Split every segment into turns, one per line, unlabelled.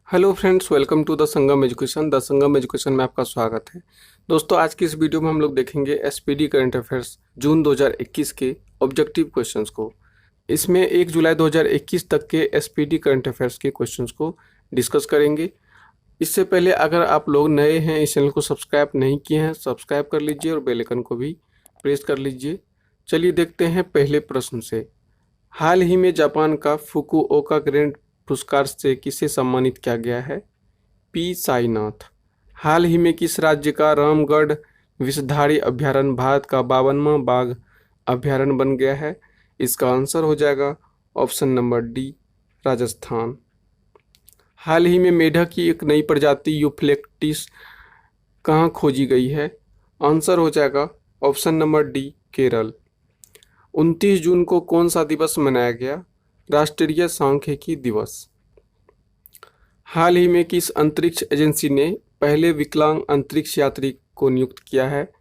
Hello friends, welcome to the Sangam education. The Sangam education में आपका स्वागत है। दोस्तों, आज की इस वीडियो में हम लोग देखेंगे एसपीडी करंट अफेयर्स जून 2021 के ऑब्जेक्टिव क्वेश्चंस को। इसमें 1 जुलाई 2021 तक के एसपीडी करंट अफेयर्स के क्वेश्चंस को डिस्कस करेंगे। इससे पहले अगर आप लोग नए हैं, इस चैनल को सब्सक्राइब नहीं किए हैं, सब्सक्राइब कर लीजिए और बेल आइकन को भी प्रेस कर लीजिए। चलिए देखते हैं पहले प्रश्न से। हाल ही में जापान का फुकुओका ग्रैंड पुरस्कार से किसे सम्मानित किया गया है? पी साईनाथ। हाल ही में किस राज्य का रामगढ़ विषधारी अभ्यारण्य भारत का 52वां बाघ अभ्यारण्य बन गया है? इसका आंसर हो जाएगा ऑप्शन नंबर डी, राजस्थान। हाल ही में मेढक की एक नई प्रजाति यूफ्लेक्टिस कहाँ खोजी गई है? आंसर हो जाएगा ऑप्शन नंबर डी, केरल। 29 जून को कौन सा दिवस मनाया गया? राष्ट्रीय सांख्यिकी दिवस। हाल ही में किस अंतरिक्ष एजेंसी ने पहले विकलांग अंतरिक्ष यात्री को नियुक्त किया है?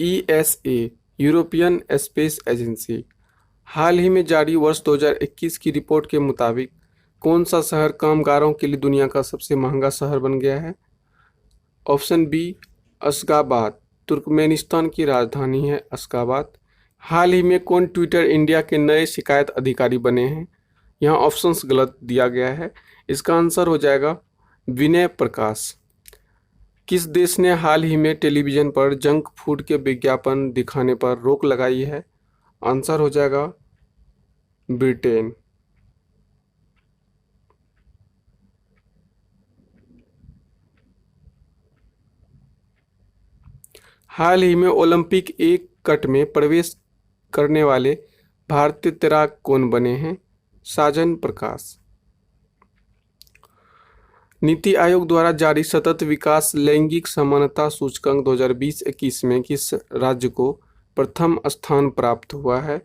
ESA, European space agency. हाल ही में जारी वर्ष 2021 की रिपोर्ट के मुताबिक कौन सा शहर कामगारों के लिए दुनिया का सबसे महंगा शहर बन गया है? Option B, Ashgabat. तुर्कमेनिस्तान की राजधानी है अशगाबाद। हाल ही में कौन ट्विटर इंडिया के नए शिकायत अधिकारी बने हैं? यहाँ ऑप्शंस गलत दिया गया है। इसका आंसर हो जाएगा विनय प्रकाश। किस देश ने हाल ही में टेलीविजन पर जंक फूड के विज्ञापन दिखाने पर रोक लगाई है? आंसर हो जाएगा ब्रिटेन। हाल ही में ओलंपिक एक कट में प्रवेश करने वाले भारतीय तैराक कौन बने हैं? साजन प्रकाश। नीति आयोग द्वारा जारी सतत विकास लैंगिक समानता सूचकांक 2020-21 में किस राज्य को प्रथम स्थान प्राप्त हुआ है?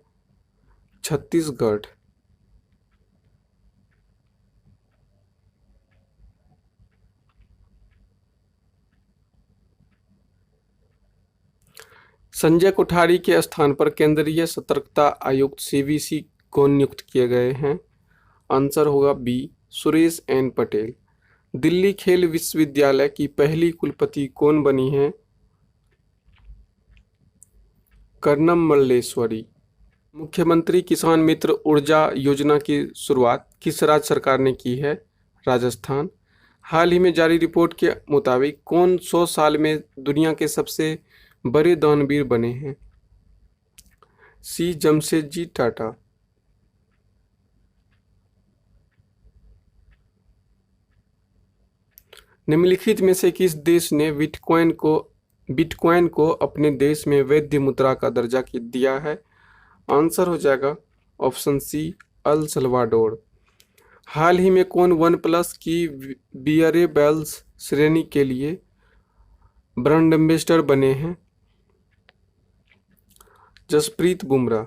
छत्तीसगढ़। संजय कोठारी के स्थान पर केंद्रीय सतर्कता आयुक्त सीवीसी को नियुक्त किए गए हैं? आंसर होगा बी, सुरेश एन पटेल। दिल्ली खेल विश्वविद्यालय की पहली कुलपति कौन बनी है? कर्णम मल्लेश्वरी। मुख्यमंत्री किसान मित्र ऊर्जा योजना की शुरुआत किस राज्य सरकार ने की है? राजस्थान। हाल ही में जारी रिपोर्ट के मुताबिक कौन 100 साल में दुनिया के सबसे बड़े दानवीर बने हैं? सी जमशेदजी टाटा। निम्नलिखित में से किस देश ने बिटकॉइन को अपने देश में वैध मुद्रा का दर्जा दिया है? आंसर हो जाएगा ऑप्शन सी, अल सल्वाडोर। हाल ही में कौन वन प्लस की बियरेबल्स श्रेणी के लिए ब्रांड एम्बेसडर बने हैं? जसप्रीत बुमराह।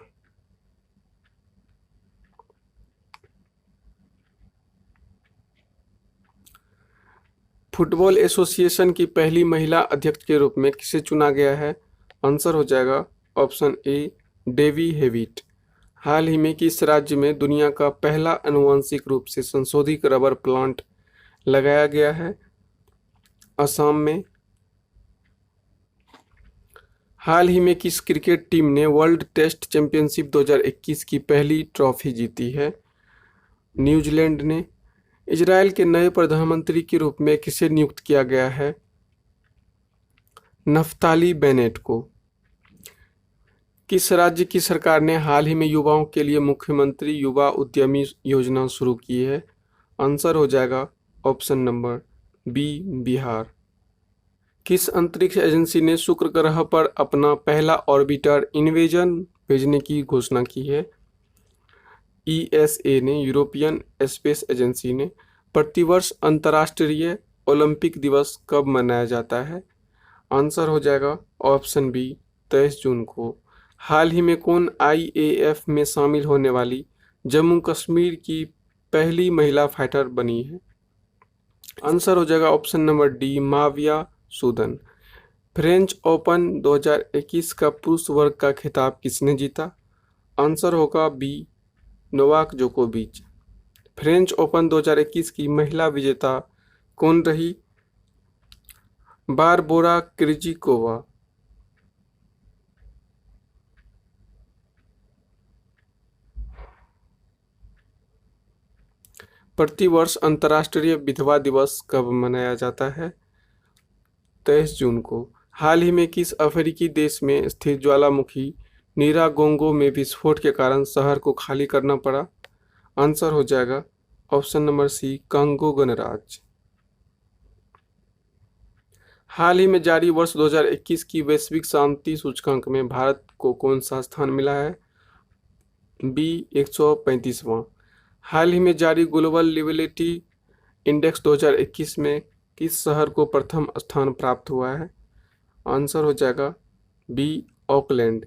फुटबॉल एसोसिएशन की पहली महिला अध्यक्ष के रूप में किसे चुना गया है? आंसर हो जाएगा ऑप्शन ए, डेवी हेविट। हाल ही में किस राज्य में दुनिया का पहला आनुवंशिक रूप से संशोधित रबर प्लांट लगाया गया है? असम में। हाल ही में किस क्रिकेट टीम ने वर्ल्ड टेस्ट चैंपियनशिप 2021 की पहली ट्रॉफी जीती है? न्यूजीलैंड ने। इजराइल के नए प्रधानमंत्री के रूप में किसे नियुक्त किया गया है? नफ्ताली बेनेट को। किस राज्य की सरकार ने हाल ही में युवाओं के लिए मुख्यमंत्री युवा उद्यमी योजना शुरू की है? आंसर हो जाएगा ऑप्शन नंबर बी, बिहार। किस अंतरिक्ष एजेंसी ने शुक्र ग्रह पर अपना पहला ऑर्बिटर इन्वेजन भेजने की घोषणा की है? ईएसए ने, यूरोपियन स्पेस एजेंसी ने। प्रतिवर्ष अंतर्राष्ट्रीय ओलंपिक दिवस कब मनाया जाता है? आंसर हो जाएगा ऑप्शन बी, 23 जून को। हाल ही में कौन आईएएफ में शामिल होने वाली जम्मू कश्मीर की पहली महिला फाइटर बनी है? आंसर हो जाएगा option number D, Mawya Sudan. French Open 2021 का पुरुष वर्ग का खिताब किसने जीता? आंसर होगा बी, नोवाक जोकोविच। फ्रेंच ओपन 2021 की महिला विजेता कौन रही? बारबोरा क्रिजिकोवा। प्रतिवर्ष अंतर्राष्ट्रीय विधवा दिवस कब मनाया जाता है? 23 जून को। हाल ही में किस अफ्रीकी देश में स्थित ज्वालामुखी नीरागोंगो में विस्फोट के कारण शहर को खाली करना पड़ा? आंसर हो जाएगा ऑप्शन नंबर सी, कांगो गणराज्य। हाल ही में जारी वर्ष 2021 की वैश्विक शांति सूचकांक में भारत को कौन सा स्थान मिला है? बी 135वां। हाल ही में जारी ग्लोबल लिविलिटी इंडेक्स 2021 में किस शहर को प्रथम स्थान प्राप्त हुआ है? आंसर हो जाएगा बी ऑकलैंड।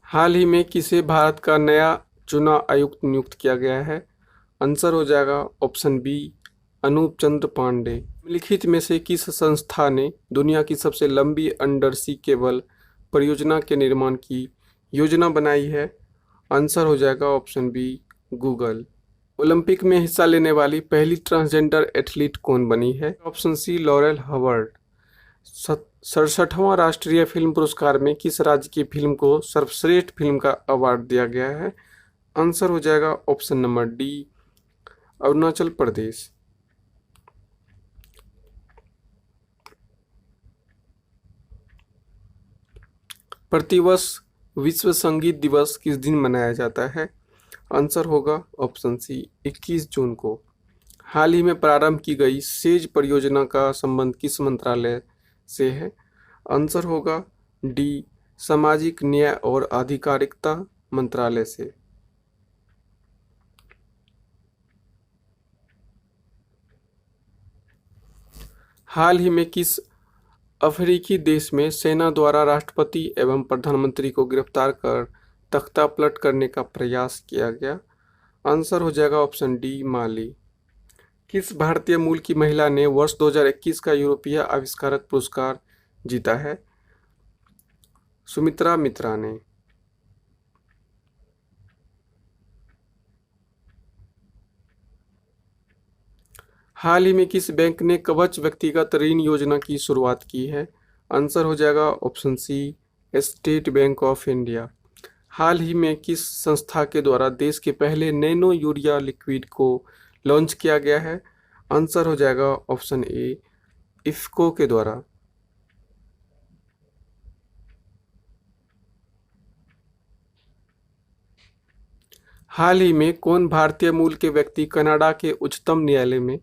हाल ही में किसे भारत का नया चुनाव आयुक्त नियुक्त किया गया है? आंसर हो जाएगा ऑप्शन बी अनूप चंद्र पांडे। निम्नलिखित में से किस संस्था ने दुनिया की सबसे लंबी अंडर सी केबल परियोजना के निर्माण की योजना बनाई है? आंसर हो जाएगा ऑप्शन बी गूगल। ओलंपिक में हिस्सा लेने वाली पहली ट्रांसजेंडर एथलीट कौन बनी है? Option C Laurel Hubbard. 67वां राष्ट्रीय फिल्म पुरस्कार में किस राज्य की फिल्म को सर्वश्रेष्ठ फिल्म का अवार्ड दिया गया है? आंसर हो जाएगा option number D Arunachal Pradesh. प्रतिवर्ष विश्व संगीत दिवस किस दिन मनाया जाता है? आंसर होगा ऑप्शन सी 21 जून को। हाल ही में प्रारंभ की गई सेज परियोजना का संबंध किस मंत्रालय से है? आंसर होगा डी सामाजिक न्याय और आधिकारिकता मंत्रालय से। हाल ही में किस अफ्रीकी देश में सेना द्वारा राष्ट्रपति एवं प्रधानमंत्री को गिरफ्तार कर तख्तापलट करने का प्रयास किया गया? आंसर हो जाएगा ऑप्शन डी माली। किस भारतीय मूल की महिला ने वर्ष 2021 का यूरोपीय आविष्कारक पुरस्कार जीता है? सुमित्रा मित्रा ने। हाल ही में किस बैंक ने कवच व्यक्तिगत ऋण योजना की शुरुआत की है? आंसर हो जाएगा option C State Bank of India. हाल ही में किस संस्था के द्वारा देश के पहले नैनो यूरिया लिक्विड को लॉन्च किया गया है? आंसर हो जाएगा ऑप्शन ए इफ्को के द्वारा। हाल ही में कौन भारतीय मूल के व्यक्ति कनाडा के उच्चतम न्यायालय में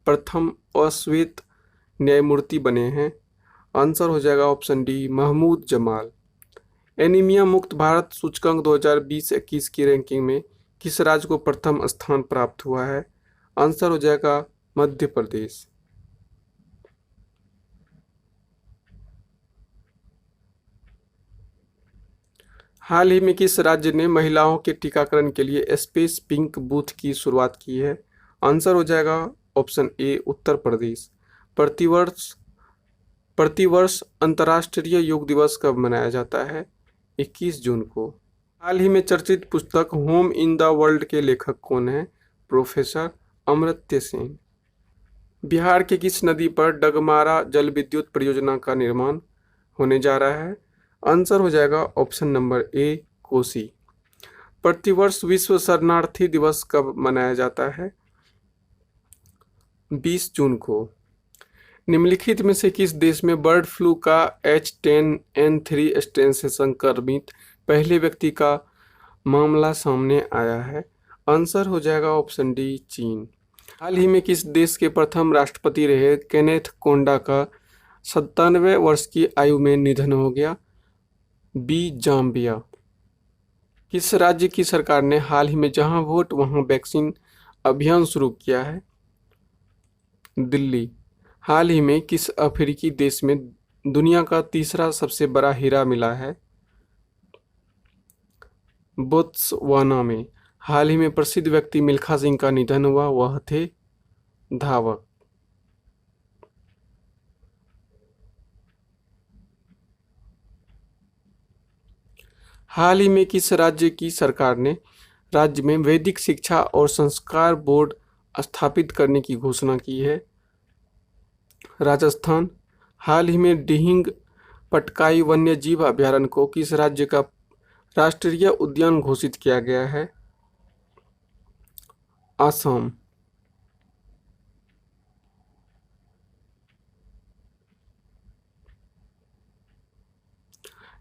प्रथम अश्वेत न्यायमूर्ति बने हैं? आंसर हो जाएगा option D Mahmood Jamal. Anaemia Mukt Bharat सूचकांक 2020-21 की रैंकिंग में किस राज्य को प्रथम स्थान प्राप्त हुआ है? आंसर हो जाएगा मध्य प्रदेश। हाल ही में किस राज्य ने महिलाओं के टीकाकरण के लिए स्पेस पिंक बूथ की शुरुआत की है? आंसर हो जाएगा ऑप्शन ए उत्तर प्रदेश। प्रतिवर्ष अंतर्राष्ट्रीय योग दिवस कब मनाया जाता है? 21 जून को। हाल ही में चर्चित पुस्तक होम इन द वर्ल्ड के लेखक कौन हैं? प्रोफेसर अमर्त्य सेन। बिहार के किस नदी पर डगमारा जल विद्युत परियोजना का निर्माण होने जा रहा है? आंसर हो जाएगा ऑप्शन नंबर ए कोसी। प्रतिवर्ष विश्व शरणार्थी दिवस कब मनाया जाता है? 20 जून को। निम्नलिखित में से किस देश में बर्ड फ्लू का H10N3 स्ट्रेन से संक्रमित पहले व्यक्ति का मामला सामने आया है? आंसर हो जाएगा ऑप्शन डी चीन। हाल ही में किस देश के प्रथम राष्ट्रपति रहे केनेथ कोंडा का 97 वर्ष की आयु में निधन हो गया? B Zambia. किस राज्य की सरकार ने हाल ही में जहां वोट वहां वैक्सीन अभियान शुरू किया है? दिल्ली। हाल ही में किस अफ्रीकी देश में दुनिया का तीसरा सबसे बड़ा हीरा मिला है? बोत्सवाना में। हाल ही में प्रसिद्ध व्यक्ति मिल्खा सिंह का निधन हुआ, वह थे धावक। हाल ही में किस राज्य की सरकार ने राज्य में वैदिक शिक्षा और संस्कार बोर्ड स्थापित करने की घोषणा की है? राजस्थान। हाल ही में दिहिंग पटकाई वन्यजीव अभयारण्य को किस राज्य का राष्ट्रीय उद्यान घोषित किया गया है? असम।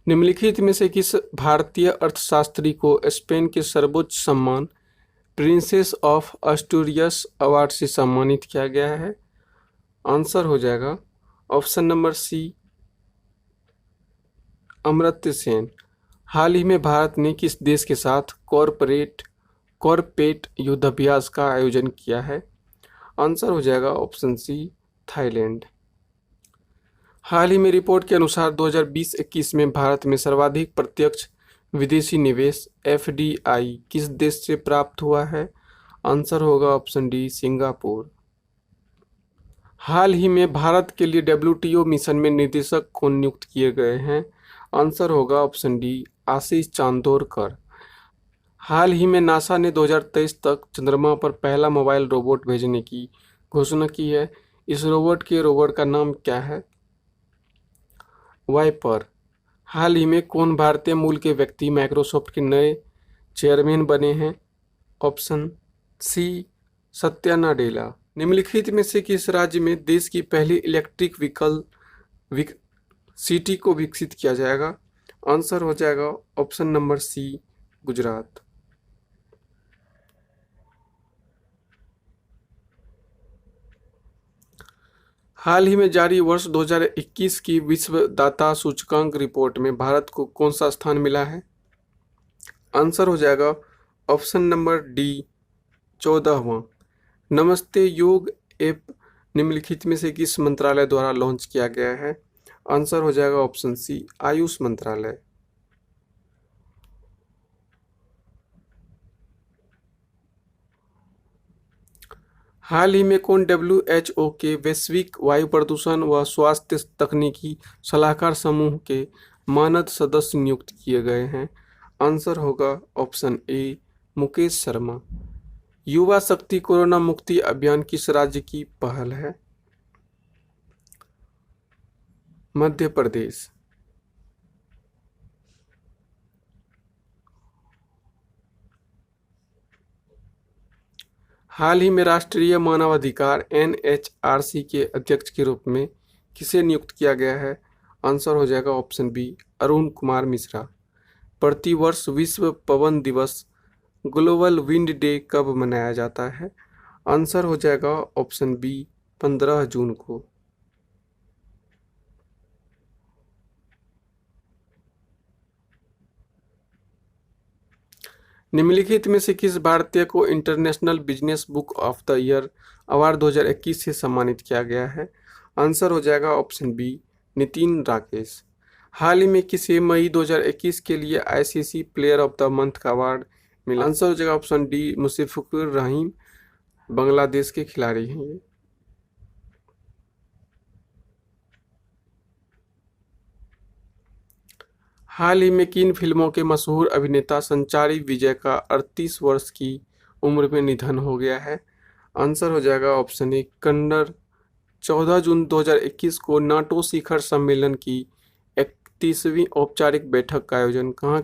निम्नलिखित में से किस भारतीय अर्थशास्त्री को स्पेन के सर्वोच्च सम्मान प्रिंसेस ऑफ एस्टूरियस अवार्ड से सम्मानित किया गया है? आंसर हो जाएगा option number C, Amartya Sen. हाल ही में भारत ने किस देश के साथ कॉरपेट युद्धाभ्यास का आयोजन किया है? आंसर हो जाएगा ऑप्शन सी, थाईलैंड। हाल ही में रिपोर्ट के अनुसार 2020-21 में भारत में सर्वाधिक प्रत्यक्ष विदेशी निवेश FDI किस देश से प्राप्त हुआ है? आंसर होगा ऑप्शन डी, सिंगापुर। हाल ही में भारत के लिए WTO मिशन में निदेशक कौन नियुक्त किए गए हैं? आंसर होगा ऑप्शन डी, आशीष चांदोरकर। हाल ही में नासा ने 2023 तक चंद्रमा पर पहला मोबाइल रोबोट भेजने की घोषणा की है। इस रोबोट का नाम क्या है? वाइपर। हाल ही में कौन भारतीय मूल के व्यक्ति माइक्रोसॉफ्ट के नए चेयरमैन बने हैं? Option C, Satya Nadella. निम्नलिखित में से किस राज्य में देश की पहली इलेक्ट्रिक सिटी को विकसित किया जाएगा? आंसर हो जाएगा ऑप्शन नंबर सी, गुजरात। हाल ही में जारी वर्ष 2021 की विश्व दाता सूचकांक रिपोर्ट में भारत को कौन सा स्थान मिला है? आंसर हो जाएगा ऑप्शन नंबर डी, 14वां। नमस्ते योग ऐप निम्नलिखित में से किस मंत्रालय द्वारा लॉन्च किया गया है? आंसर हो जाएगा ऑप्शन सी, आयुष मंत्रालय। हाल ही में कौन WHO के वैश्विक वायु प्रदूषण व स्वास्थ्य तकनीकी सलाहकार समूह के मानद सदस्य नियुक्त किए गए हैं? आंसर होगा ऑप्शन ए, मुकेश शर्मा। युवा शक्ति कोरोना मुक्ति अभियान किस राज्य की पहल है? मध्य प्रदेश। हाल ही में राष्ट्रीय मानवाधिकार NHRC के अध्यक्ष के रूप में किसे नियुक्त किया गया है? आंसर हो जाएगा ऑप्शन बी, अरुण कुमार मिश्रा। प्रतिवर्ष विश्व पवन दिवस ग्लोबल विंड डे कब मनाया जाता है? आंसर हो जाएगा ऑप्शन बी, 15 जून को। निम्नलिखित में से किस भारतीय को international business book of the year award 2021 से सम्मानित किया गया है? आंसर हो जाएगा ऑप्शन बी, नितिन राकेश। हाल ही में किसे मई 2021 के लिए ICC player of the month का अवार्ड मिला? आंसर हो जाएगा ऑप्शन डी, मुशफिकुर रहीम। बांग्लादेश के खिलाड़ी हैं ये। हाल ही में किन फिल्मों के मशहूर अभिनेता संचारी विजय का 38 वर्ष की उम्र में निधन हो गया है? आंसर हो जाएगा ऑप्शन ए, कन्नड़। 14 जून 2021 को नाटो शिखर सम्मेलन की 31वीं औपचारिक बैठक का आयोजन कहाँ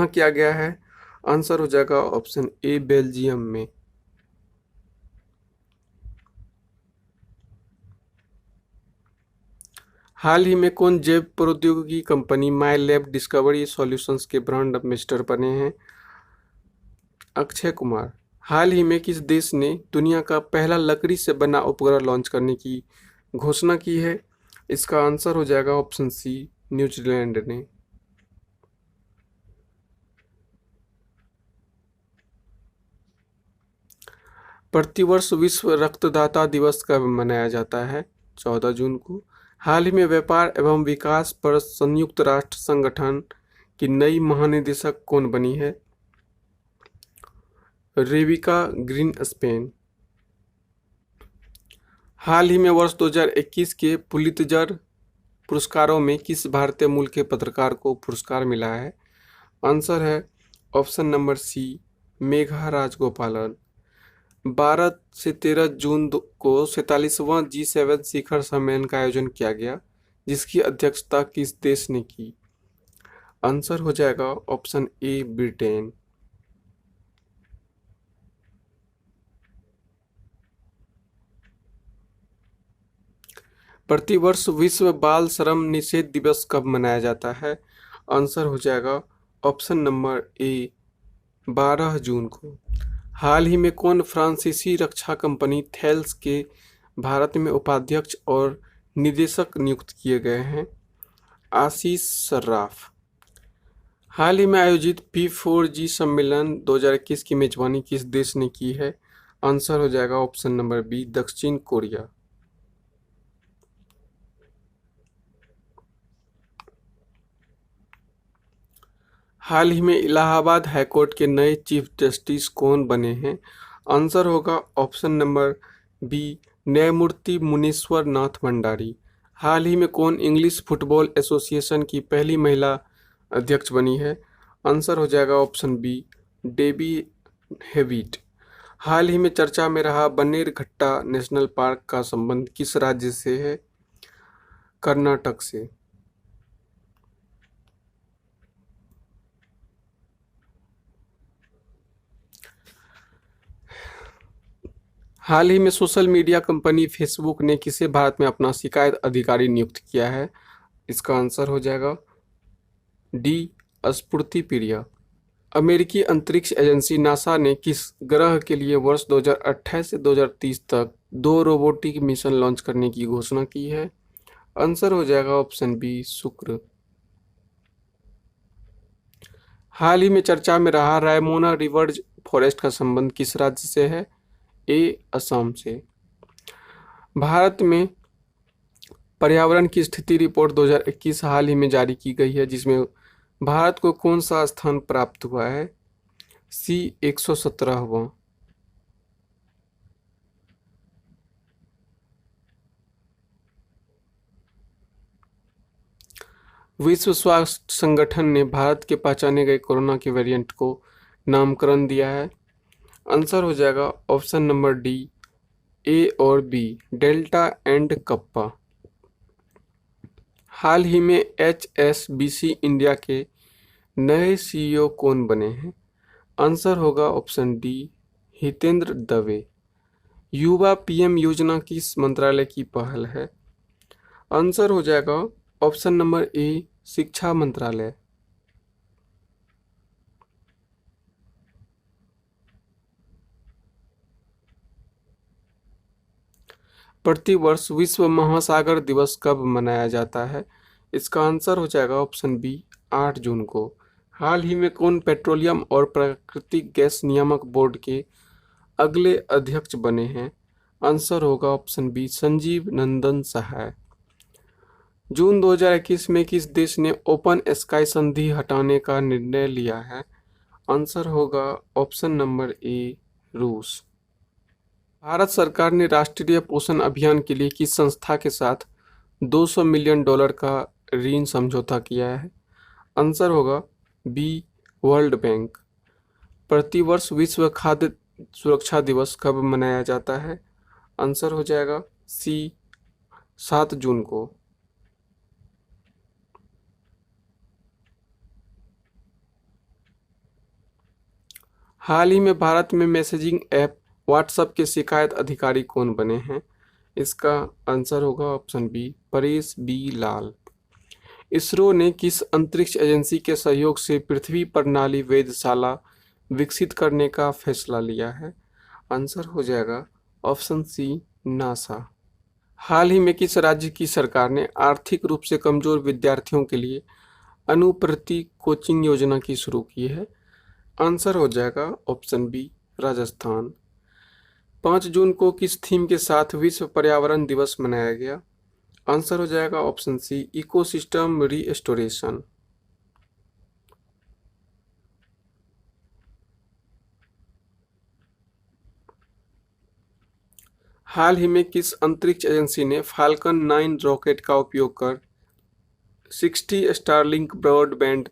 किया गया है? आंसर हो जाएगा ऑप्शन ए, बेल्जियम में। हाल ही में कौन जैव प्रौद्योगिकी कंपनी माई लैब डिस्कवरी सॉल्यूशंस के ब्रांड एम्बेसडर बने हैं? अक्षय कुमार। हाल ही में किस देश ने दुनिया का पहला लकड़ी से बना उपग्रह लॉन्च करने की घोषणा की है? इसका आंसर हो जाएगा ऑप्शन सी, न्यूजीलैंड ने। प्रतिवर्ष विश्व रक्तदाता दिवस कब मनाया जाता है? 14 जून को। हाल ही में व्यापार एवं विकास पर संयुक्त राष्ट्र संगठन की नई महानिदेशक कौन बनी है? Rebecca Greenspan. हाल ही में वर्ष 2021 के पुलित्जर पुरस्कारों में किस भारतीय मूल के पत्रकार को पुरस्कार मिला है? आंसर है option number C Megha Rajagopalan. 12 से 13 जून को 47वां G7 शिखर सम्मेलन का आयोजन किया गया, जिसकी अध्यक्षता किस देश ने की? आंसर हो जाएगा ऑप्शन ए ब्रिटेन। प्रतिवर्ष विश्व बाल श्रम निषेध दिवस कब मनाया जाता है? आंसर हो जाएगा ऑप्शन नंबर ए 12 जून को। हाल ही में कौन फ्रांसीसी रक्षा कंपनी थेल्स के भारत में उपाध्यक्ष और निदेशक नियुक्त किए गए हैं? आशीष सर्राफ। हाल ही में आयोजित P4G सम्मेलन 2021 की मेजबानी किस देश ने की है? आंसर हो जाएगा ऑप्शन नंबर बी दक्षिण कोरिया। हाल ही में इलाहाबाद हाईकोर्ट के नए चीफ जस्टिस कौन बने हैं? आंसर होगा ऑप्शन नंबर बी न्यायमूर्ति मुनीश्वर नाथ भंडारी। हाल ही में कौन इंग्लिश फुटबॉल एसोसिएशन की पहली महिला अध्यक्ष बनी है? आंसर हो जाएगा ऑप्शन बी डेबी हेविट। हाल ही में चर्चा में रहा बन्नेरघट्टा नेशनल पार्क का संबंध किस राज्य से है? कर्नाटक से। हाल ही में सोशल मीडिया कंपनी फेसबुक ने किसे भारत में अपना शिकायत अधिकारी नियुक्त किया है? इसका आंसर हो जाएगा डी स्फूर्ति प्रिया। अमेरिकी अंतरिक्ष एजेंसी नासा ने किस ग्रह के लिए वर्ष 2028 से 2030 तक 2 रोबोटिक मिशन लॉन्च करने की घोषणा की है? आंसर हो जाएगा ऑप्शन बी शुक्र। हाल ही में चर्चा में रहा रायमोना रिवर फॉरेस्ट का संबंध किस राज्य से है? ए असम से। भारत में पर्यावरण की स्थिति रिपोर्ट 2021 हाल ही में जारी की गई है, जिसमें भारत को कौन सा स्थान प्राप्त हुआ है? सी 117वां। विश्व स्वास्थ्य संगठन ने भारत के पहचाने गए कोरोना के वेरिएंट को नामकरण दिया है। आंसर हो जाएगा ऑप्शन नंबर डी ए और बी डेल्टा एंड कप्पा। हाल ही में HSBC इंडिया के नए CEO कौन बने हैं? आंसर होगा ऑप्शन डी हितेंद्र दवे। युवा PM योजना किस मंत्रालय की पहल है? आंसर हो जाएगा ऑप्शन नंबर ए शिक्षा मंत्रालय। प्रतिवर्ष विश्व महासागर दिवस कब मनाया जाता है? इसका आंसर हो जाएगा ऑप्शन बी 8 जून को। हाल ही में कौन पेट्रोलियम और प्राकृतिक गैस नियामक बोर्ड के अगले अध्यक्ष बने हैं? आंसर होगा ऑप्शन बी संजीव नंदन सहाय। जून 2021 में किस देश ने ओपन स्काई संधि हटाने का निर्णय लिया है? आंसर होगा ऑप्शन नंबर ए रूस। भारत सरकार ने राष्ट्रीय पोषण अभियान के लिए किस संस्था के साथ $200 मिलियन का ऋण समझौता किया है? आंसर होगा बी वर्ल्ड बैंक। प्रतिवर्ष विश्व खाद्य सुरक्षा दिवस कब मनाया जाता है? आंसर हो जाएगा सी 7 जून को। हाल ही में भारत में मैसेजिंग ऐप व्हाट्सएप के शिकायत अधिकारी कौन बने हैं? इसका आंसर होगा ऑप्शन बी परेश बी लाल। इसरो ने किस अंतरिक्ष एजेंसी के सहयोग से पृथ्वी प्रणाली वेधशाला विकसित करने का फैसला लिया है? आंसर हो जाएगा ऑप्शन सी नासा। हाल ही में किस राज्य की सरकार ने आर्थिक रूप से कमजोर विद्यार्थियों के लिए अनुप्रति कोचिंग योजना की शुरू की है? आंसर हो जाएगा ऑप्शन बी राजस्थान। 5 जून को किस थीम के साथ विश्व पर्यावरण दिवस मनाया गया? आंसर हो जाएगा ऑप्शन सी इकोसिस्टम रीस्टोरेशन। हाल ही में किस अंतरिक्ष एजेंसी ने फाल्कन 9 रॉकेट का उपयोग कर 60 स्टारलिंक ब्रॉडबैंड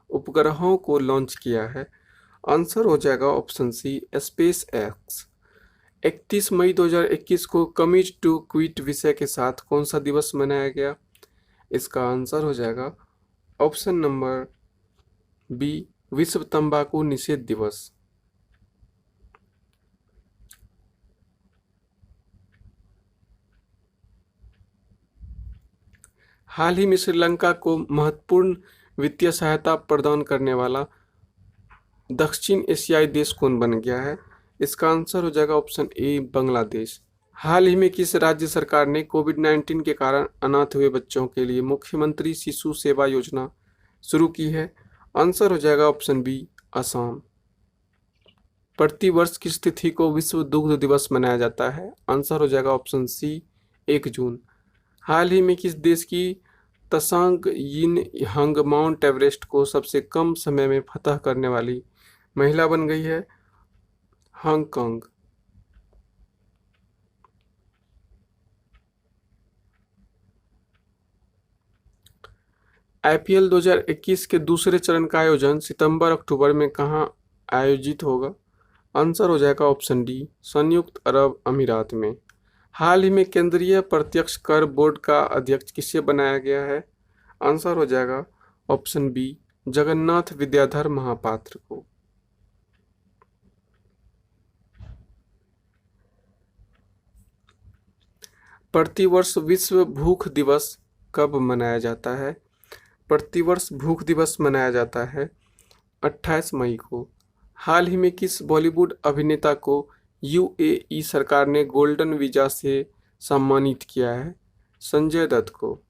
उपग्रहों को लॉन्च किया है? आंसर हो जाएगा ऑप्शन सी स्पेस एक्स। 31 मई 2021 को कमिट टू क्विट विषय के साथ कौन सा दिवस मनाया गया? इसका आंसर हो जाएगा ऑप्शन नंबर बी विश्व तंबाकू निषेध दिवस। हाल ही में श्रीलंका को महत्वपूर्ण वित्तीय सहायता प्रदान करने वाला दक्षिण एशियाई देश कौन बन गया है? इसका आंसर हो जाएगा ऑप्शन ए बांग्लादेश। हाल ही में किस राज्य सरकार ने कोविड-19 के कारण अनाथ हुए बच्चों के लिए मुख्यमंत्री शिशु सेवा योजना शुरू की है? आंसर हो जाएगा ऑप्शन बी असम। प्रतिवर्ष किस तिथि को विश्व दुग्ध दिवस मनाया जाता है? आंसर हो जाएगा ऑप्शन सी 1 जून। हाल ही में किस देश की तसांग यिनहंग माउंट एवरेस्ट को सबसे कम समय में फतह करने वाली महिला बन गई है? हांगकांग। आईपीएल 2021 के दूसरे चरण का आयोजन सितंबर-अक्टूबर में कहां आयोजित होगा? आंसर हो जाएगा ऑप्शन डी संयुक्त अरब अमीरात में। हाल ही में केंद्रीय प्रत्यक्ष कर बोर्ड का अध्यक्ष किसे बनाया गया है? आंसर हो जाएगा ऑप्शन बी जगन्नाथ विद्याधर महापात्र को। प्रतिवर्ष विश्व भूख दिवस कब मनाया जाता है? प्रतिवर्ष भूख दिवस मनाया जाता है 28 मई को। हाल ही में किस बॉलीवुड अभिनेता को यूएई सरकार ने गोल्डन वीजा से सम्मानित किया है? संजय दत्त को।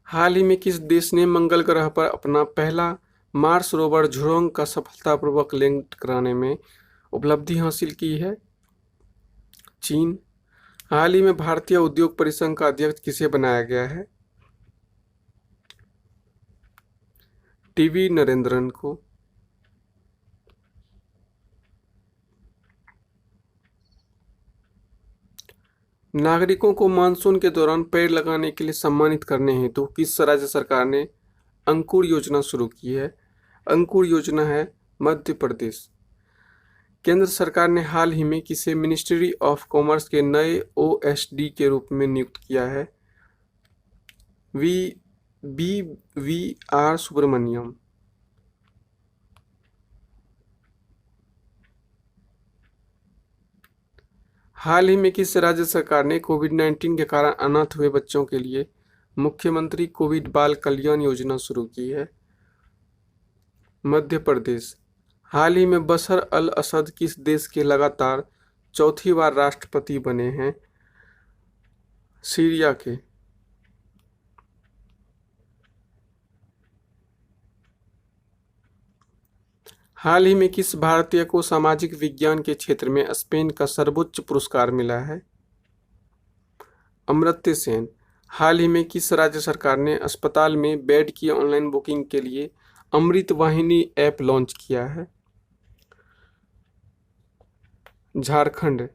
हाल ही में किस देश ने मंगल ग्रह पर अपना पहला मार्स रोवर झुरोंग का सफलतापूर्वक लैंड कराने में उपलब्धि हासिल की है? चीन। हाल ही में भारतीय उद्योग परिसंघ का अध्यक्ष किसे बनाया गया है? टीवी नरेंद्रन को। नागरिकों को मानसून के दौरान पेड़ लगाने के लिए सम्मानित करने हेतु किस राज्य सरकार ने अंकुर योजना शुरू की है? अंकुर योजना है मध्य प्रदेश। केंद्र सरकार ने हाल ही में किसे मिनिस्ट्री ऑफ कॉमर्स के नए ओएसडी के रूप में नियुक्त किया है? V R Subrahmanyam. हाल ही में किस राज्य सरकार ने कोविड-19 के कारण अनाथ हुए बच्चों के लिए मुख्यमंत्री कोविड बाल कल्याण योजना शुरू की है? मध्य प्रदेश। हाल ही में बशर अल असद किस देश के लगातार चौथी बार राष्ट्रपति बने हैं? सीरिया के। हाल ही में किस भारतीय को सामाजिक विज्ञान के क्षेत्र में स्पेन का सर्वोच्च पुरस्कार मिला है? अमर्त्य सेन। हाल ही में किस राज्य सरकार ने अस्पताल में बेड की ऑनलाइन बुकिंग के लिए अमृत वाहिनी ऐप लॉन्च किया है? झारखंड।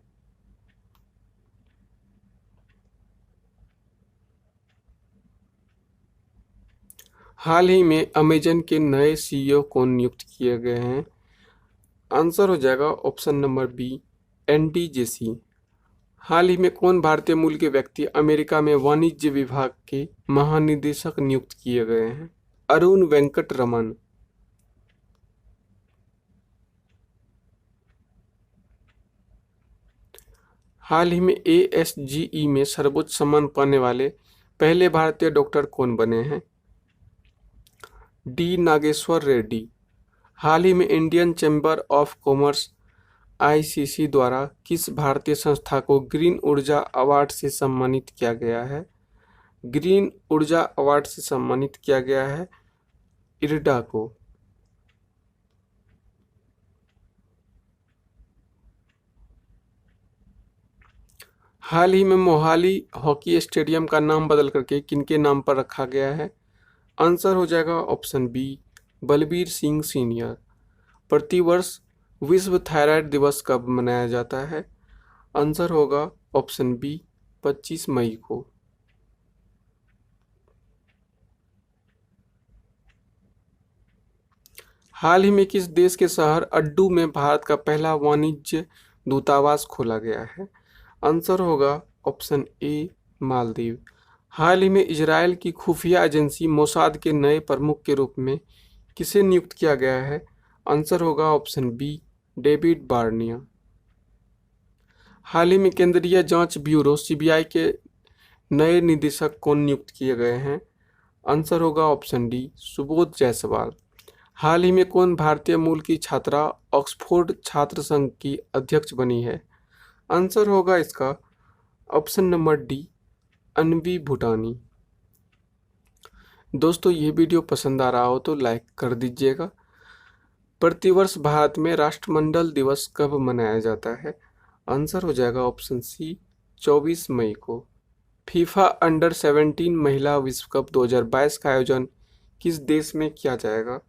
हाल ही में अमेजन के नए सीईओ कौन नियुक्त किए गए हैं? आंसर हो जाएगा ऑप्शन नंबर बी एनडी जेसी। हाल ही में कौन भारतीय मूल के व्यक्ति अमेरिका में वाणिज्य विभाग के महानिदेशक नियुक्त किए गए हैं? अरुण वेंकट रमन। हाल ही में एएसजीई में सर्वोच्च सम्मान पाने वाले पहले भारतीय डॉक्टर कौन बने हैं? डी नागेश्वर रेड्डी। हाल ही में Indian chamber of commerce ICC द्वारा किस भारतीय संस्था को ग्रीन ऊर्जा अवार्ड से सम्मानित किया गया है? ग्रीन ऊर्जा अवार्ड से सम्मानित किया गया है इरडा को। हाल ही में मोहाली हॉकी स्टेडियम का नाम बदल करके किनके नाम पर रखा गया है? आंसर हो जाएगा option B Balbir Singh senior. प्रतिवर्ष विश्व थायराइड दिवस कब मनाया जाता है? आंसर होगा ऑप्शन बी 25 मई को। हाल ही में किस देश के शहर अड्डू में भारत का पहला वाणिज्य दूतावास खोला गया है? आंसर होगा ऑप्शन ए मालदीव। हाल ही में इजरायल की खुफिया एजेंसी मोसाद के नए प्रमुख के रूप में किसे नियुक्त किया गया है? आंसर होगा ऑप्शन बी डेविड बार्निया। हाल ही में केंद्रीय जांच ब्यूरो सीबीआई के नए निदेशक कौन नियुक्त किए गए हैं? आंसर होगा ऑप्शन डी सुबोध जायसवाल। हाल ही में कौन भारतीय मूल की छात्रा ऑक्सफोर्ड छात्र संघ की अध्यक्ष बनी है? आंसर होगा इसका ऑप्शन नंबर डी अनवी भूटानी। दोस्तों ये वीडियो पसंद आ रहा हो तो लाइक कर दीजिएगा। प्रतिवर्ष भारत में राष्ट्रमंडल दिवस कब मनाया जाता है? आंसर हो जाएगा ऑप्शन सी 24 मई को। फीफा अंडर 17 महिला विश्व कप 2022 का आयोजन किस देश में किया जाएगा?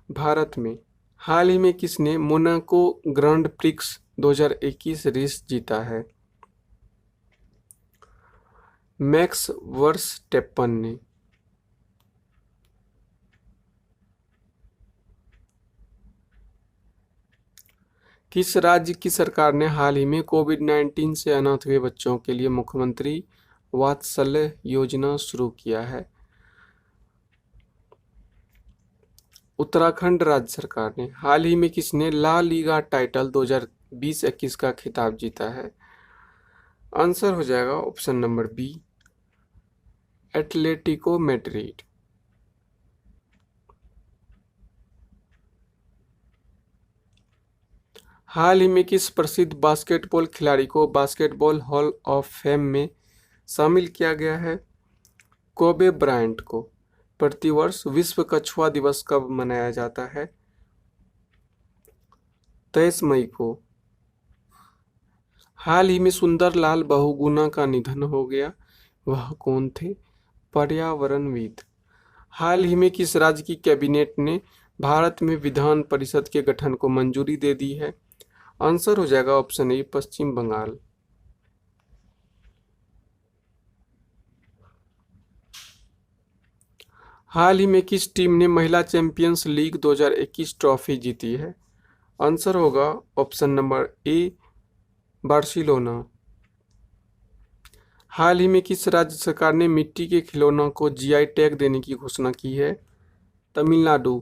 भारत में। हाल ही में किसने मोनाको ग्रांड प्रिक्स 2021 रेस जीता है? मैक्स वर्स्टेपन ने। किस राज्य की सरकार ने हाल ही में कोविड-19 से अनाथ हुए बच्चों के लिए मुख्यमंत्री वात्सल्य योजना शुरू किया है? उत्तराखंड राज्य सरकार ने। हाल ही में किसने ला लीगा टाइटल 2020-21 का खिताब जीता है? आंसर हो जाएगा option number B Atletico Madrid. हाल ही में किस प्रसिद्ध बास्केटबॉल खिलाड़ी को बास्केटबॉल हॉल ऑफ फेम में शामिल किया गया है? कोबे ब्रायंट को। प्रतिवर्ष विश्व कछुआ दिवस कब मनाया जाता है? 23 मई को। हाल ही में सुंदरलाल बहुगुणा का निधन हो गया, वह कौन थे? पर्यावरणविद। हाल ही में किस राज्य की कैबिनेट ने भारत में विधान परिषद के गठन को मंजूरी दे दी है? आंसर हो जाएगा ऑप्शन ए पश्चिम बंगाल। हाल ही में किस टीम ने महिला चैंपियंस लीग 2021 ट्रॉफी जीती है? आंसर होगा ऑप्शन नंबर ए बार्सिलोना। हाल ही में किस राज्य सरकार ने मिट्टी के खिलौनों को जीआई टैग देने की घोषणा की है? तमिलनाडु।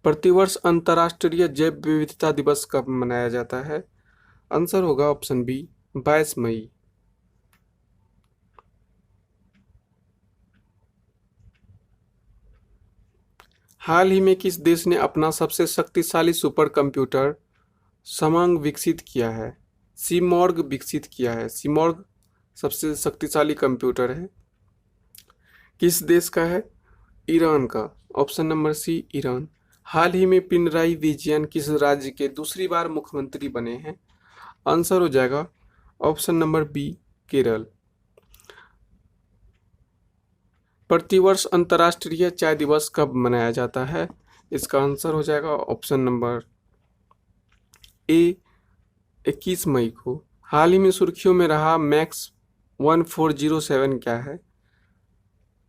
प्रतिवर्ष अंतर्राष्ट्रीय जैव विविधता दिवस कब मनाया जाता है? आंसर होगा ऑप्शन बी 22 मई। हाल ही में किस देश ने अपना सबसे शक्तिशाली सुपर कंप्यूटर समांग विकसित किया है? सीमॉर्ग विकसित किया है। सीमॉर्ग सबसे शक्तिशाली कंप्यूटर है। किस देश का है? ईरान का। Option number C Iran. हाल ही में पिनराई विजयन किस राज्य के दूसरी बार मुख्यमंत्री बने हैं? आंसर हो जाएगा ऑप्शन नंबर बी केरल। प्रतिवर्ष अंतर्राष्ट्रीय चाय दिवस कब मनाया जाता है? इसका आंसर हो जाएगा ऑप्शन नंबर ए 21 मई को। हाल ही में सुर्खियों में रहा मैक्स 1407 क्या है?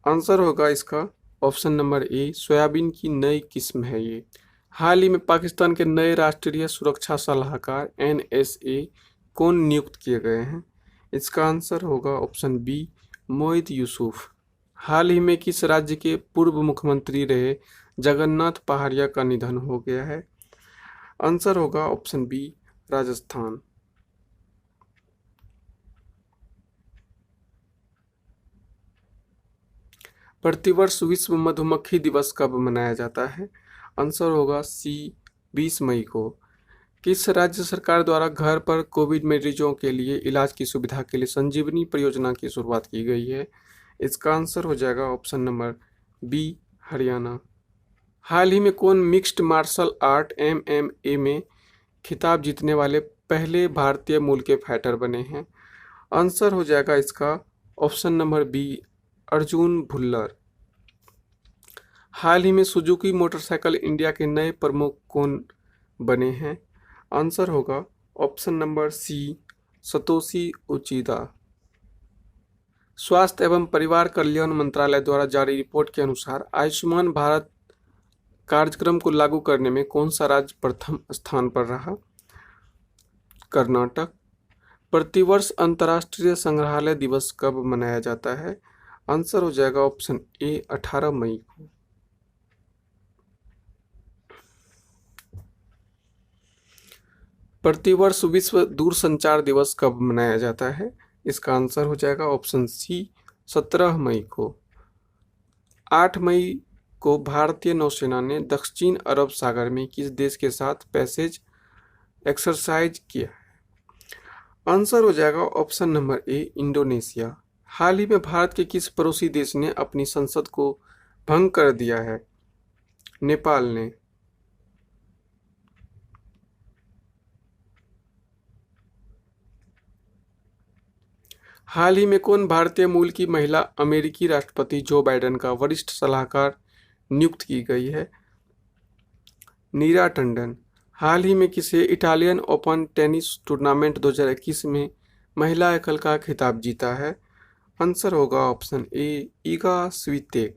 आंसर होगा इसका ऑप्शन नंबर ए सोयाबीन की नई किस्म है ये। हाल ही में पाकिस्तान के नए राष्ट्रीय सुरक्षा सलाहकार NSA कौन नियुक्त किए गए हैं? इसका आंसर होगा ऑप्शन बी मोहित यूसुफ। हाल ही में किस राज्य के पूर्व मुख्यमंत्री रहे जगन्नाथ पहाड़िया का निधन हो गया है? आंसर होगा ऑप्शन बी राजस्थान। प्रतिवर्ष विश्व मधुमक्खी दिवस कब मनाया जाता है? आंसर होगा सी 20 मई को। किस राज्य सरकार द्वारा घर पर कोविड मरीजों के लिए इलाज की सुविधा के लिए संजीवनी परियोजना की शुरुआत की गई है? इसका आंसर हो जाएगा ऑप्शन नंबर बी हरियाणा। हाल ही में कौन मिक्स्ड मार्शल आर्ट MMA में खिताब जीतने वाले पहले भारतीय मूल के फाइटर बने हैं? आंसर हो जाएगा इसका option number B Arjun Bhullar. हाल ही में सुजुकी मोटरसाइकिल इंडिया के नए प्रमुख कौन बने हैं? आंसर होगा option number C Satoshi Uchida. स्वास्थ्य एवं परिवार कल्याण मंत्रालय द्वारा जारी रिपोर्ट के अनुसार आयुष्मान भारत कार्यक्रम को लागू करने में कौन सा राज्य प्रथम स्थान पर रहा? कर्नाटक। प्रतिवर्ष अंतर्राष्ट्रीय संग्रहालय दिवस कब मनाया जाता है? आंसर हो जाएगा ऑप्शन ए 18 मई को। प्रतिवर्ष विश्व दूरसंचार दिवस कब मनाया जाता है? इसका आंसर हो जाएगा ऑप्शन सी 17 मई को। 8 मई को भारतीय नौसेना ने दक्षिण अरब सागर में किस देश के साथ पैसेज एक्सरसाइज किया है? आंसर हो जाएगा ऑप्शन नंबर ए इंडोनेशिया। हाल ही में भारत के किस पड़ोसी देश ने अपनी संसद को भंग कर दिया है? नेपाल ने। हाल ही में कौन भारतीय मूल की महिला अमेरिकी राष्ट्रपति जो बाइडेन का वरिष्ठ सलाहकार नियुक्त की गई है? नीरा टंडन। हाल ही में किसे इटालियन ओपन टेनिस टूर्नामेंट 2021 में महिला एकल का खिताब जीता है? आंसर होगा ऑप्शन ए ईगा स्वीतेक।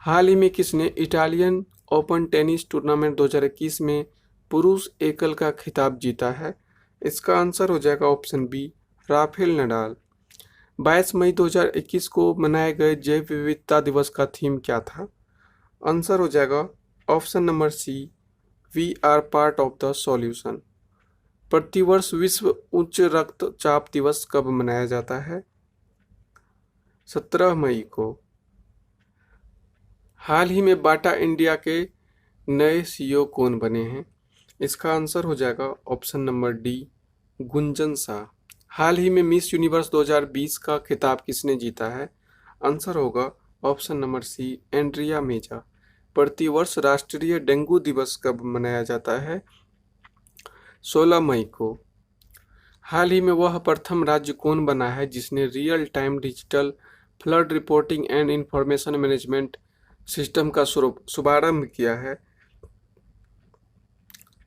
हाल ही में किसने इटालियन ओपन टेनिस टूर्नामेंट 2021 में पुरुष एकल का खिताब जीता है? इसका आंसर हो जाएगा ऑप्शन बी राफेल नडाल। 22 मई 2021 को मनाए गए जैव विविधता दिवस का थीम क्या था? आंसर हो जाएगा option number C we are part of the solution. प्रतिवर्ष विश्व उच्च रक्तचाप दिवस कब मनाया जाता है? 17 मई को। हाल ही में बाटा इंडिया के नए सीईओ कौन बने हैं? इसका आंसर हो जाएगा option number D Gunjan Shah. हाल ही में मिस यूनिवर्स 2020 का खिताब किसने जीता है? आंसर होगा ऑप्शन नंबर सी एंड्रिया मेजा। प्रतिवर्ष राष्ट्रीय डेंगू दिवस कब मनाया जाता है? 16 मई को। हाल ही में वह प्रथम राज्य कौन बना है जिसने real time digital flood reporting and information management system का शुभारंभ किया है?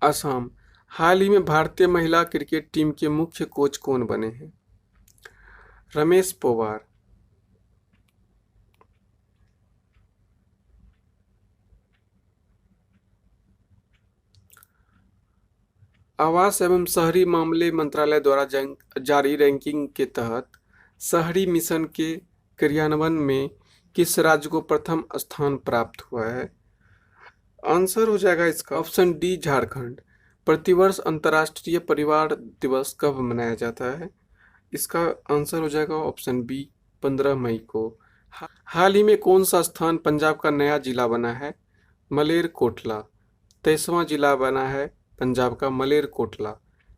असम। हाल ही में भारतीय महिला क्रिकेट टीम के मुख्य कोच कौन बने हैं? रमेश पोवार। आवास एवं शहरी मामले मंत्रालय द्वारा जारी रैंकिंग के तहत शहरी मिशन के क्रियान्वयन में किस राज्य को प्रथम स्थान प्राप्त हुआ है? आंसर हो जाएगा इसका ऑप्शन डी झारखंड। प्रतिवर्ष अंतर्राष्ट्रीय परिवार दिवस कब मनाया जाता है? इसका आंसर हो जाएगा ऑप्शन बी 15 मई को। हाल ही में कौन सा स्थान पंजाब का नया जिला बना है? मलेरकोटला। 23वां जिला बना है पंजाब का मलेरकोटला।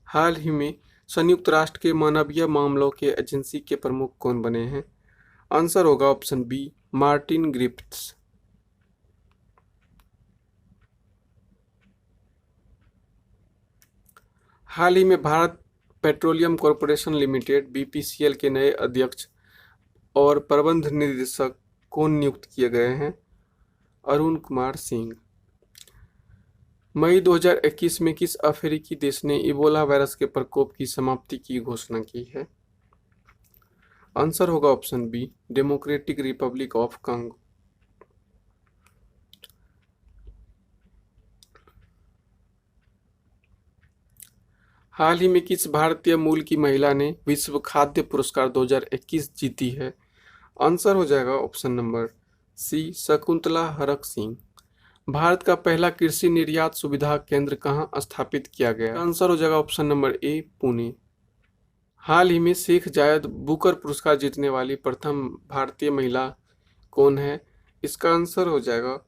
हाल ही में संयुक्त राष्ट्र के मानवीय मामलों के एजेंसी के प्रमुख कौन बने हैं? आंसर होगा ऑप्शन बी मार्टिन ग्रिफ्iths। हाल ही में Bharat petroleum corporation limited BPCL के नए अध्यक्ष और प्रबंध निदेशक कौन नियुक्त किए गए हैं? अरुण कुमार सिंह। मई 2021 में किस अफ्रीकी देश ने इबोला वायरस के प्रकोप की समाप्ति की घोषणा की है? आंसर होगा option B Democratic Republic of Congo. हाल ही में किस भारतीय मूल की महिला ने विश्व खाद्य पुरस्कार 2021 जीती है? आंसर हो जाएगा option number C Shakuntala Harak Singh. भारत का पहला कृषि निर्यात सुविधा केंद्र कहाँ स्थापित किया गया? आंसर हो जाएगा ऑप्शन नंबर ए पुणे। हाल ही में शेख जायद बुकर पुरस्कार जीतने वाली प्रथम भारतीय महिला कौन है? इसका आंसर हो जाएगा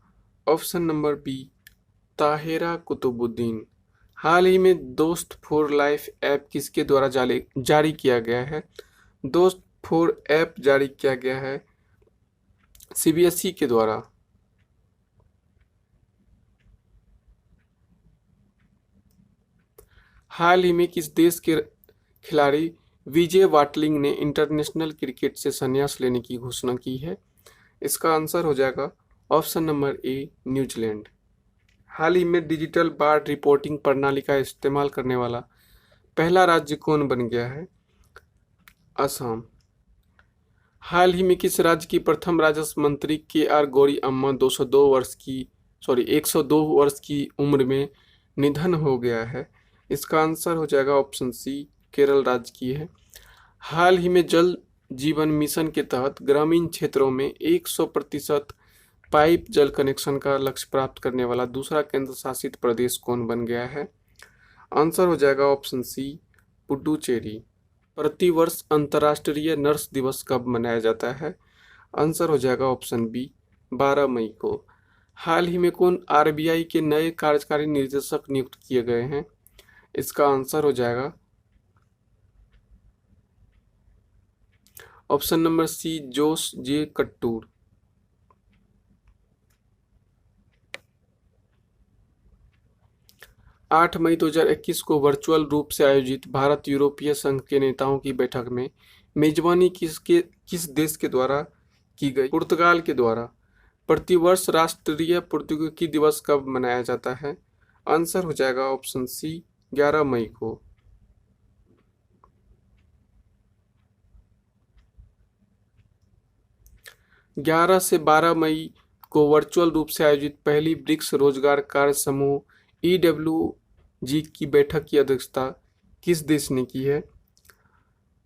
option number B Tahira Qutbuddin. हाल ही में दोस्त फॉर लाइफ ऐप किसके द्वारा जारी किया गया है? दोस्त फॉर ऐप जारी किया गया है सीबीएसई के द्वारा। हाल ही में किस देश के खिलाड़ी विजय वाटलिंग ने इंटरनेशनल क्रिकेट से संन्यास लेने की घोषणा की है? इसका आंसर हो जाएगा ऑप्शन नंबर ए न्यूजीलैंड। हाल ही में डिजिटल बाढ़ रिपोर्टिंग प्रणाली का इस्तेमाल करने वाला पहला राज्य कौन बन गया है? असम। हाल ही में किस राज्य की प्रथम राजस्व मंत्री के आर गौरी अम्मा 102 वर्ष की उम्र में निधन हो गया है? इसका आंसर हो जाएगा ऑप्शन सी, केरल राज्य की है। हाल ही में जल जीवन मिशन के तहत ग्रामीण क्षेत्रों में 100% पाइप जल कनेक्शन का लक्ष्य प्राप्त करने वाला दूसरा केंद्र शासित प्रदेश कौन बन गया है? आंसर हो जाएगा ऑप्शन सी, पुडुचेरी। प्रतिवर्ष अंतर्राष्ट्रीय नर्स दिवस कब मनाया जाता है? आंसर हो जाएगा ऑप्शन बी, 12 मई को। हाल ही में कौन आरबीआई के नए कार्यकारी निर्देशक नियुक्त किए गए हैं? इसका आंसर हो जाएगा ऑप्शन नंबर सी, जोश जे कट्टूर। 8 मई 2021 को वर्चुअल रूप से आयोजित भारत यूरोपीय संघ के नेताओं की बैठक में मेजबानी किस देश के द्वारा की गई? पुर्तगाल के द्वारा। प्रतिवर्ष राष्ट्रीय प्रौद्योगिकी दिवस कब मनाया जाता है? आंसर हो जाएगा ऑप्शन सी, 11 मई को। 11 से 12 मई को वर्चुअल रूप से आयोजित पहली ब्रिक्स रोजगार कार्य समूह EWG की बैठक की अध्यक्षता किस देश ने की है?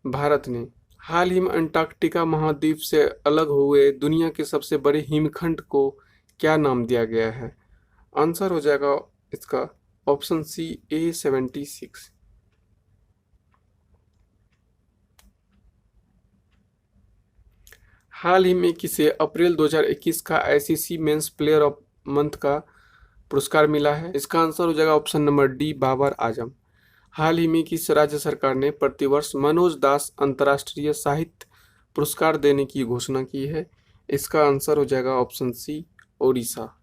भारत ने। हाल ही में अंटार्कटिका महाद्वीप से अलग हुए दुनिया के सबसे बड़े हिमखंड को क्या नाम दिया गया है? आंसर हो जाएगा इसका ऑप्शन सी, A76। हाल ही में किसे अप्रैल 2021 का ICC men's player of month का पुरस्कार मिला है? इसका आंसर हो जाएगा option number D, Babar Azam. हाल ही में किस राज्य सरकार ने प्रतिवर्ष मनोज दास अंतर्राष्ट्रीय साहित्य पुरस्कार देने की घोषणा की है? इसका आंसर हो जाएगा ऑप्शन सी, ओडिशा।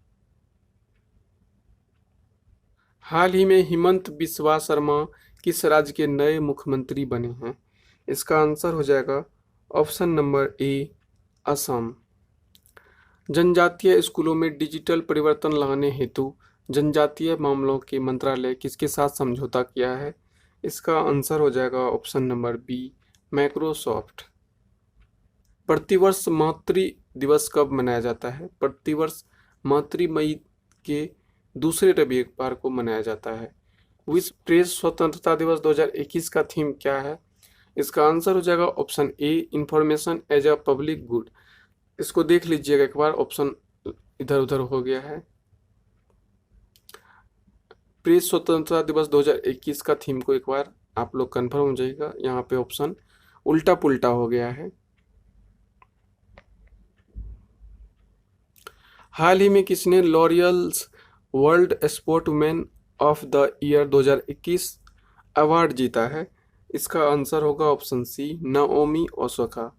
हाल ही में हिमंत बिस्वा शर्मा किस राज्य के नए मुख्यमंत्री बने हैं? इसका आंसर हो जाएगा ऑप्शन नंबर ए, असम। जनजातीय स्कूलों में डिजिटल परिवर्तन लाने हेतु जनजातीय मामलों के मंत्रालय किसके साथ समझौता किया है? इसका आंसर हो जाएगा ऑप्शन नंबर बी, माइक्रोसॉफ्ट। प्रतिवर्ष मातृ दिवस कब मनाया जाता है? प्रतिवर्ष मातृ मई के दूसरे रविवार को मनाया जाता है। विश्व प्रेस स्वतंत्रता दिवस 2021 का थीम क्या है? इसका आंसर हो जाएगा option A, information as a public good. इसको देख लीजिएगा एक बार, ऑप्शन इधर उधर हो गया है। प्रेस स्वतंत्रता दिवस 2021 का थीम को एक बार आप लोग कंफर्म हो जाइएगा, यहाँ पे ऑप्शन उल्टा पुल्टा हो गया है। हाल ही में किसने Laureus world sportsman of the year 2021 award जीता है? इसका आंसर होगा option C, Naomi Osaka.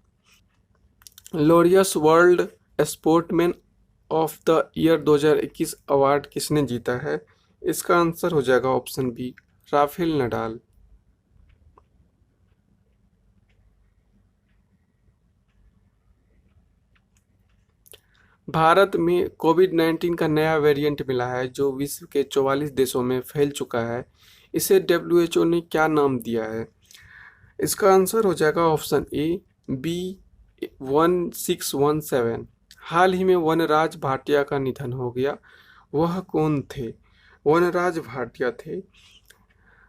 Laureus world sportsman of the year 2021 award किसने जीता है? इसका आंसर हो जाएगा option B, Rafael Nadal. Bharat में कोविड-19 का नया वेरिएंट मिला है जो विश्व के 44 देशों में फैल चुका है। इसे WHO ने क्या नाम दिया है? इसका आंसर हो जाएगा ऑप्शन ए, B1617। हाल ही में वनराज भाटिया का निधन हो गया। वह कौन थे? वनराज भाटिया थे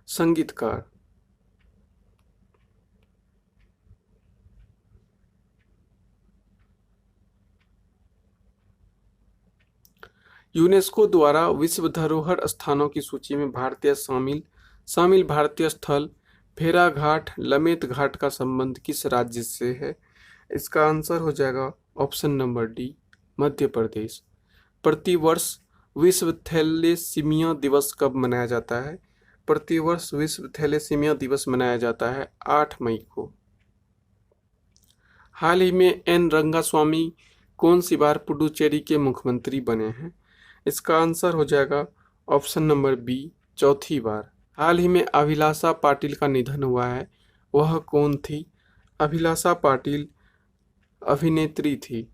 संगीतकार। यूनेस्को द्वारा विश्व धरोहर स्थानों की सूची में शामिल भारतीय स्थल भेड़ाघाट लमेत घाट का संबंध किस राज्य से है? इसका आंसर हो जाएगा option number D, Madhya Pradesh. प्रतिवर्ष विश्व थैलेसीमिया दिवस कब मनाया जाता है? प्रतिवर्ष विश्व थैलेसीमिया दिवस मनाया जाता है 8 मई को। हाल ही में एन रंगास्वामी कौन सी बार पुडुचेरी के मुख्यमंत्री बने हैं? इसका आंसर हो जाएगा ऑप्शन नंबर बी, चौथी बार। हाल ही में अभिलाषा पाटिल का निधन हुआ है। वह कौन थी? अभिलाषा पाटिल अभिनेत्री थी।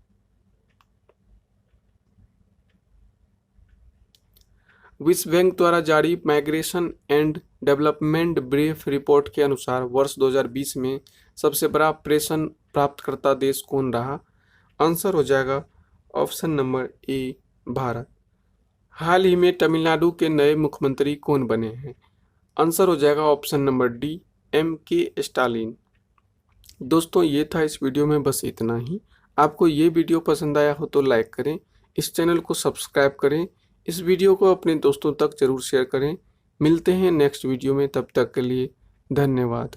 विश्व बैंक द्वारा जारी migration and development brief report के अनुसार वर्ष 2020 में सबसे बड़ा प्रेषण प्राप्तकर्ता देश कौन रहा? आंसर हो जाएगा ऑप्शन नंबर ए, भारत। हाल ही में तमिलनाडु के नए मुख्यमंत्री कौन बने हैं? आंसर हो जाएगा option number D, M.K. Stalin. दोस्तों ये था इस वीडियो में, बस इतना ही। आपको ये वीडियो पसंद आया हो तो लाइक करें, इस चैनल को सब्सक्राइब करें, इस वीडियो को अपने दोस्तों तक जरूर शेयर करें। मिलते हैं नेक्स्ट वीडियो में, तब तक के लिए धन्यवाद।